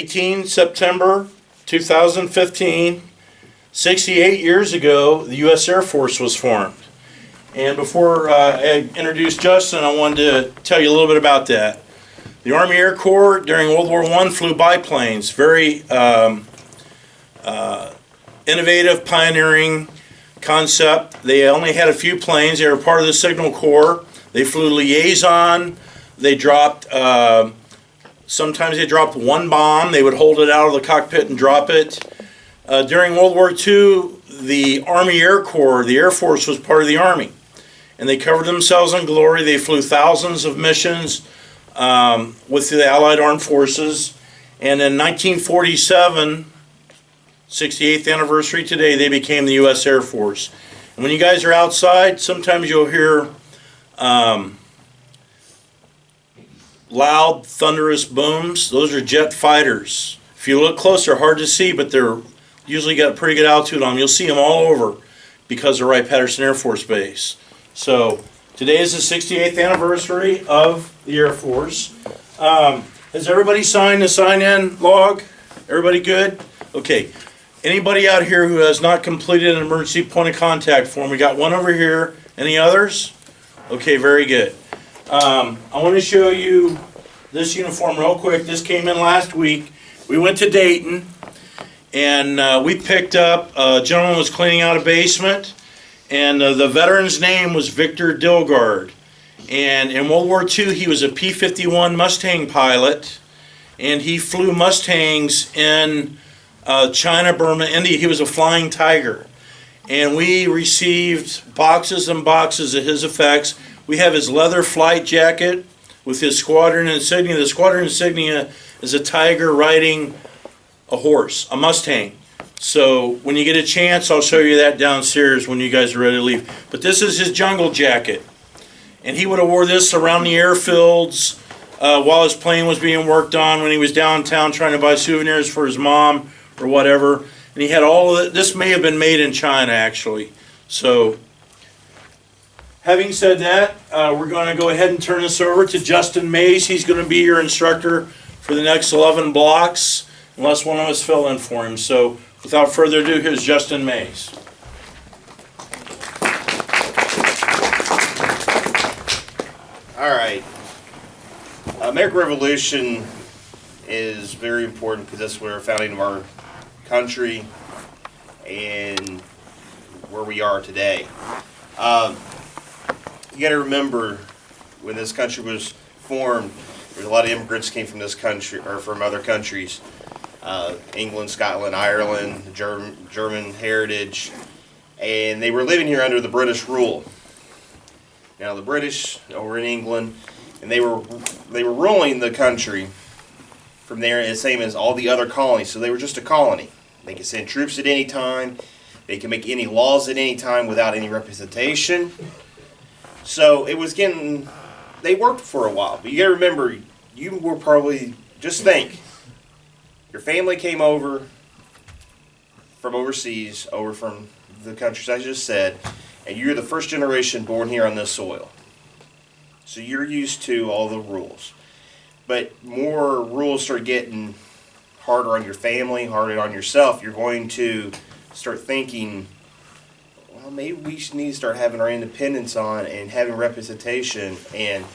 18 September 2015, 68 years ago, the U.S. Air Force was formed. And before I introduce Justin, I wanted to tell you a little bit about that. The Army Air Corps during World War I flew biplanes, very innovative, pioneering concept. They only had a few planes. They were part of the Signal Corps. They flew liaison. They dropped, sometimes they dropped one bomb. They would hold it out of the cockpit and drop it. During World War II, the Army Air Corps, the Air Force, was part of the Army. And they covered themselves in glory. They flew thousands of missions with the Allied Armed Forces. And in 1947, 68th anniversary today, they became the U.S. Air Force. And when you guys are outside, sometimes you'll hear loud, thunderous booms. Those are jet fighters. If you look closer, hard to see, but they're usually got a pretty good altitude on them. You'll see them all over because of Wright-Patterson Air Force Base. So today is the 68th anniversary of the Air Force. Has everybody signed the sign-in log? Everybody good? Okay. Anybody out here who has not completed an emergency point of contact form? We got one over here. Any others? Okay, very good. I want to show you this uniform real quick. This came in last week. We went to Dayton, and we picked up, a gentleman was cleaning out a basement, and the veteran's name was Victor Dilgard. And in World War II, he was a P-51 Mustang pilot, and he flew Mustangs in China, Burma, India. He was a flying tiger. And we received boxes and boxes of his effects. We have his leather flight jacket with his squadron insignia. The squadron insignia is a tiger riding a horse, a Mustang. So when you get a chance, I'll show you that downstairs when you guys are ready to leave. But this is his jungle jacket. And he would have wore this around the airfields while his plane was being worked on, when he was downtown trying to buy souvenirs for his mom or whatever. And he had all of it. This may have been made in China, actually. So having said that, we're going to go ahead and turn this over to Justin Mays. He's going to be your instructor for the next 11 blocks, unless one of us fill in for him. So without further ado, here's Justin Mays. All right. American Revolution is very important because that's where the founding of our country and where we are today. You got to remember, when this country was formed, there's a lot of immigrants came from this country or from other countries, England, Scotland, Ireland, German heritage, and they were living here under the British rule. Now the British were in England, and they were ruling the country from there, the same as all the other colonies. So they were just a colony. They could send troops at any time. They could make any laws at any time without any representation. So it was getting, they worked for a while. But you got to remember, you were probably, just think, your family came over from overseas, over from the countries I just said, and you're the first generation born here on this soil. So you're used to all the rules. But more rules start getting harder on your family, harder on yourself. You're going to start thinking, well, maybe we need to start having our independence on and having representation and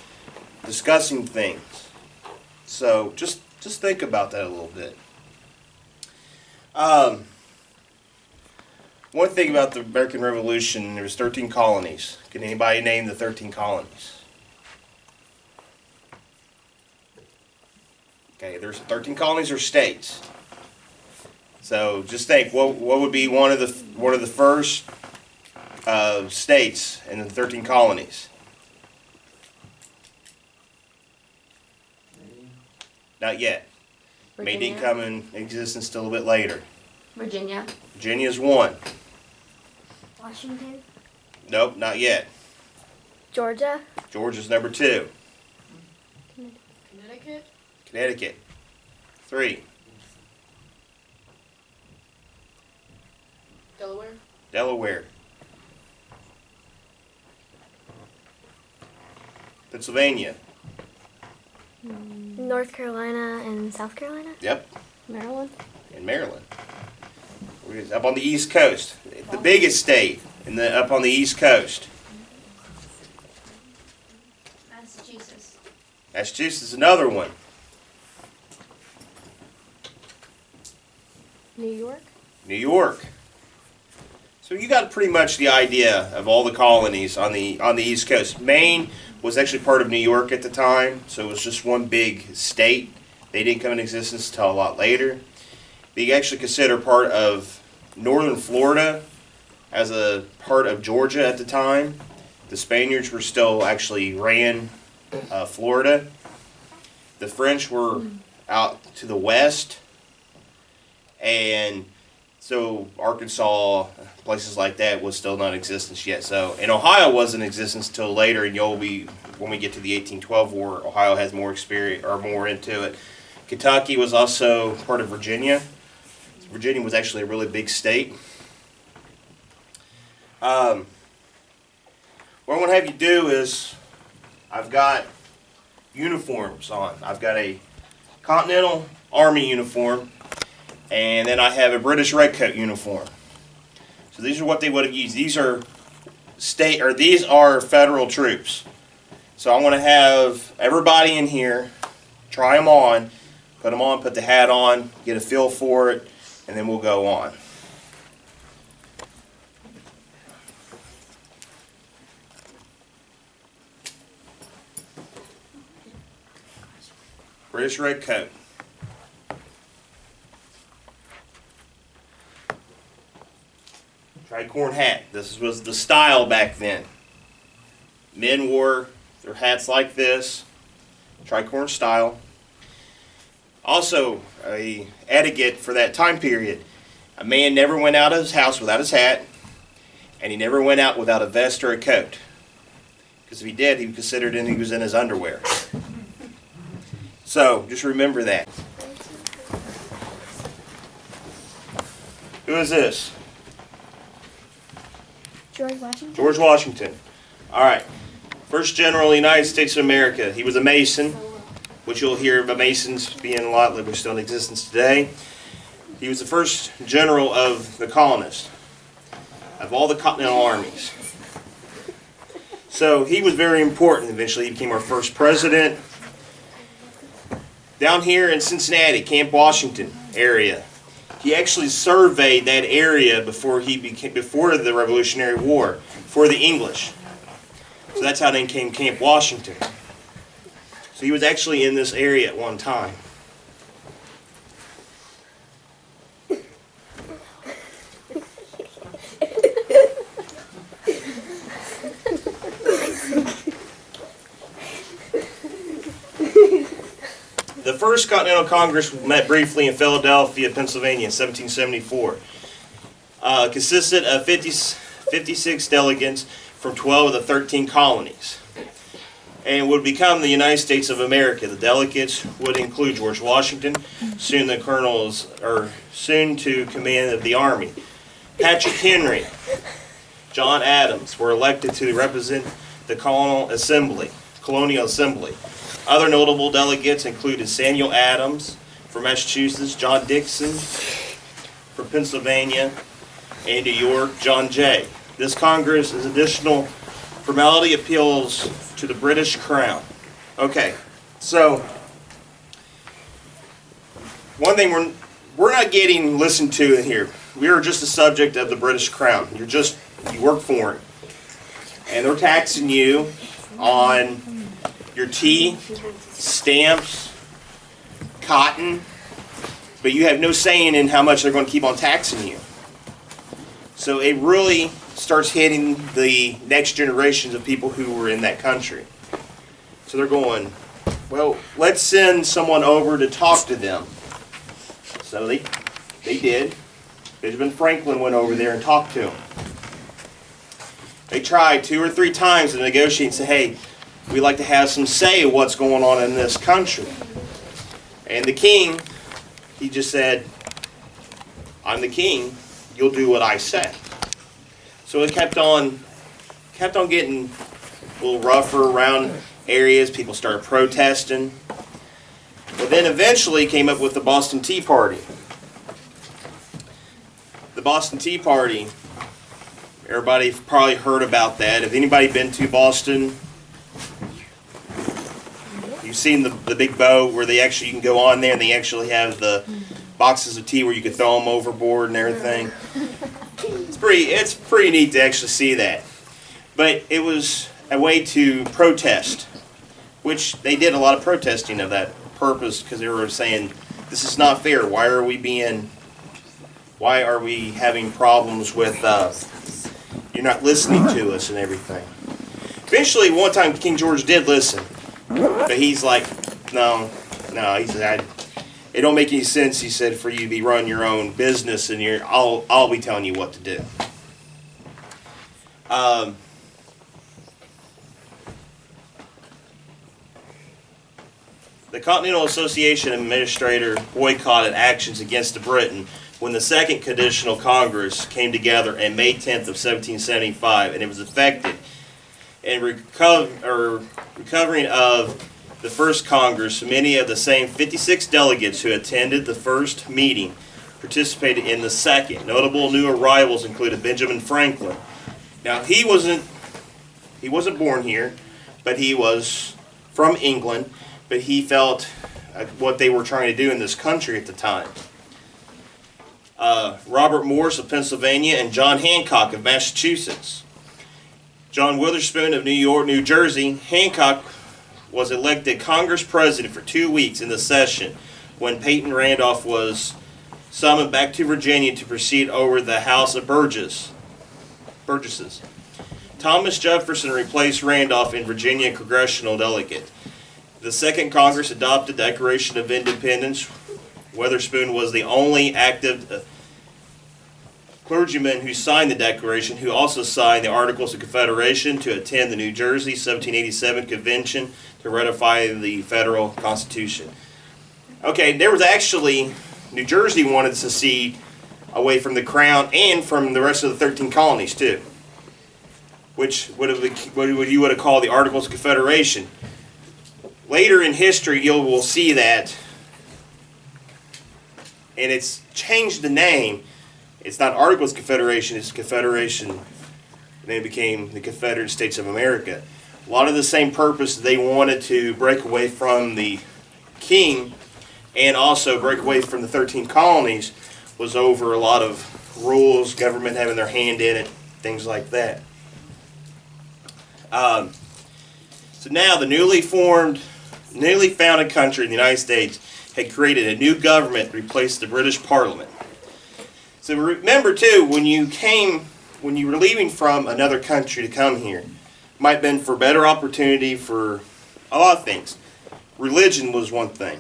discussing things. So just think about that a little bit. One thing about the American Revolution, there was 13 colonies. Can anybody name the 13 colonies? Okay, there's 13 colonies or states. So just think, what would be one of the first states in the 13 colonies? Not yet. May Virginia. come in existence still a bit later. Virginia. Virginia's one. Washington. Nope, not yet. Georgia. Georgia's number 2. Connecticut. Connecticut. 3. Delaware. Delaware. Pennsylvania. North Carolina and South Carolina? Yep. Maryland. In Maryland. Up on the East Coast. The biggest state up on the East Coast. Massachusetts. Massachusetts is another one. New York. New York. So you got pretty much the idea of all the colonies on the East Coast. Maine was actually part of New York at the time, so it was just one big state. They didn't come into existence until a lot later. They actually consider part of northern Florida as a part of Georgia at the time. The Spaniards were still actually ran Florida. The French were out to the west, and so Arkansas, places like that, was still not in existence yet. So, and Ohio wasn't in existence until later, and when we get to the 1812 War, Ohio has more experience or more into it. Kentucky was also part of Virginia. Virginia was actually a really big state. What I want to have you do is, I've got uniforms on. I've got a Continental Army uniform, and then I have a British Redcoat uniform. So these are what they would have used. These are these are federal troops. So I'm going to have everybody in here try them on, put the hat on, get a feel for it, and then we'll go on. British Redcoat. Tricorn hat. This was the style back then. Men wore their hats like this. Tricorn style. Also, a etiquette for that time period. A man never went out of his house without his hat, and he never went out without a vest or a coat. Because if he did, he was considered he was in his underwear. So, just remember that. Who is this? George Washington. George Washington. All right. First general of the United States of America. He was a Mason, which you'll hear about Masons being a lot that are still in existence today. He was the first general of the colonists, of all the Continental armies. So he was very important. Eventually he became our first president. Down here in Cincinnati, Camp Washington area, he actually surveyed that area before the Revolutionary War for the English. So that's how they came Camp Washington. So he was actually in this area at one time. The first Continental Congress met briefly in Philadelphia, Pennsylvania in 1774. Consisted of 56 delegates from 12 of the 13 colonies, and would become the United States of America. The delegates would include George Washington, soon to command of the Army. Patrick Henry, John Adams were elected to represent the Colonial Assembly. Other notable delegates included Samuel Adams from Massachusetts, John Dixon from Pennsylvania, and New York, John Jay. This Congress is additional formality appeals to the British Crown. Okay, so one thing we're not getting listened to in here. We are just the subject of the British Crown. You work for it, and they're taxing you on your tea, stamps, cotton, but you have no saying in how much they're going to keep on taxing you. So it really starts hitting the next generations of people who were in that country. So they're going, well, let's send someone over to talk to them. So they did. Benjamin Franklin went over there and talked to them. They tried 2 or 3 times to negotiate and say, hey, we'd like to have some say of what's going on in this country. And the king, he just said, I'm the king, you'll do what I say. So it kept on getting a little rougher around areas. People started protesting. But and then eventually came up with the Boston Tea Party. The Boston Tea Party, everybody probably heard about that. Have anybody been to Boston? You've seen the big boat where you can go on there and they actually have the boxes of tea where you can throw them overboard and everything. It's pretty neat to actually see that. But it was a way to protest, which they did a lot of protesting of that purpose because they were saying, this is not fair. Why are we having problems with, you're not listening to us and everything. Eventually, one time King George did listen, but he's like, no, he said, it don't make any sense, he said, for you to be running your own business and I'll be telling you what to do. The Continental Association Administrator boycotted actions against Britain when the Second Constitutional Congress came together on May 10th of 1775, and it was effected. In recovering of the first Congress, many of the same 56 delegates who attended the first meeting participated in the second. Notable new arrivals included Benjamin Franklin. Now, he wasn't born here, but he was from England, but he felt what they were trying to do in this country at the time. Robert Morse of Pennsylvania and John Hancock of Massachusetts. John Witherspoon of New Jersey. Hancock was elected Congress President for 2 weeks in the session when Peyton Randolph was summoned back to Virginia to proceed over the House of Burgesses. Thomas Jefferson replaced Randolph in Virginia congressional delegate. The Second Congress adopted the Declaration of Independence. Witherspoon was the only active clergyman who signed the Declaration, who also signed the Articles of Confederation to attend the New Jersey 1787 Convention to ratify the federal Constitution. Okay, there was actually, New Jersey wanted to secede away from the Crown and from the rest of the 13 colonies too, which what you would have called the Articles of Confederation. Later in history, you will see that, and it's changed the name. It's not Articles of Confederation, it's Confederation. And then it became the Confederate States of America. A lot of the same purpose. They wanted to break away from the king and also break away from the 13 colonies was over a lot of rules, government having their hand in it, things like that. So now the newly founded country, the United States, had created a new government to replace the British Parliament. So remember too, when you were leaving from another country to come here, it might have been for better opportunity for a lot of things. Religion was one thing.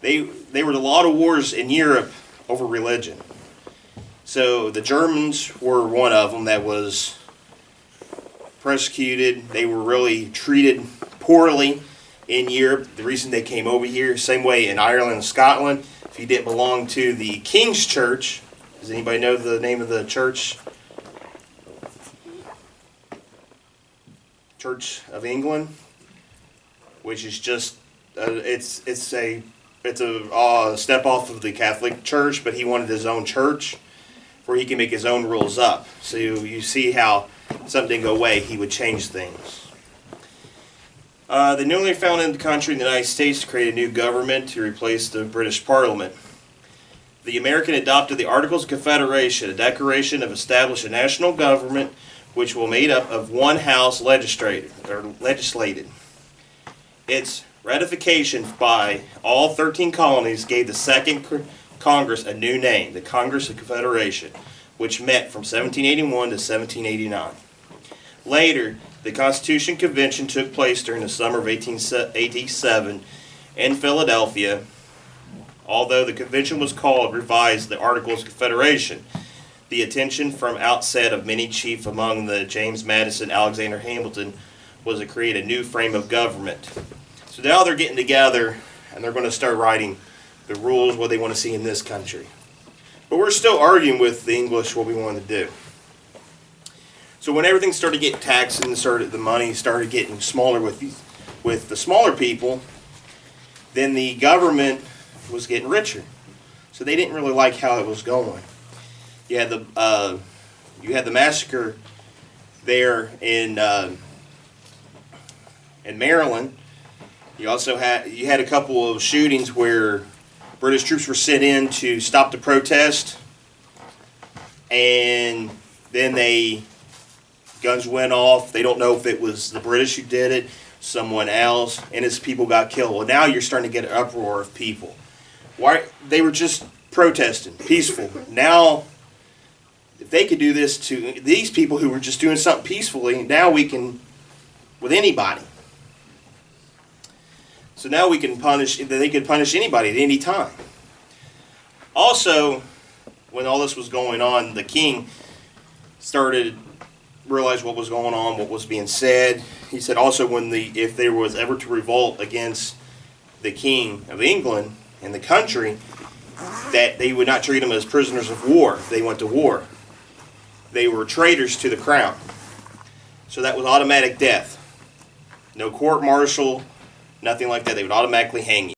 There were a lot of wars in Europe over religion. So the Germans were one of them that was persecuted. They were really treated poorly in Europe. The reason they came over here, same way in Ireland and Scotland. If you didn't belong to the King's Church, does anybody know the name of the church? Church of England, which is just it's a step off of the Catholic Church, but he wanted his own church where he can make his own rules up. So you see how something didn't go away, he would change things. The newly founded country, the United States, created a new government to replace the British Parliament. The American adopted the Articles of Confederation, a declaration of establishing a national government which will be made up of one house legislated. Its ratification by all 13 colonies gave the Second Congress a new name, the Congress of Confederation, which met from 1781 to 1789. Later, the Constitution Convention took place during the summer of 1887 in Philadelphia. Although the convention was called revised the Articles of Confederation, the attention from outset of many chief among the James Madison, Alexander Hamilton was to create a new frame of government. So now they're getting together and they're going to start writing the rules, what they want to see in this country. But we're still arguing with the English what we want to do. So when everything started getting taxed and the money started getting smaller with the smaller people, then the government was getting richer. So they didn't really like how it was going. You had the massacre there in Maryland. You also had a couple of shootings where British troops were sent in to stop the protest, and then guns went off. They don't know if it was the British who did it, someone else, and his people got killed. Well, now you're starting to get an uproar of people. Why? They were just protesting, peaceful. Now, if they could do this to these people who were just doing something peacefully, now we can with anybody. So now they could punish anybody at any time. Also, when all this was going on, the king started realize what was going on, what was being said. He said also if there was ever to revolt against the king of England and the country, that they would not treat them as prisoners of war if they went to war. They were traitors to the crown. So that was automatic death. No court martial, nothing like that. They would automatically hang you.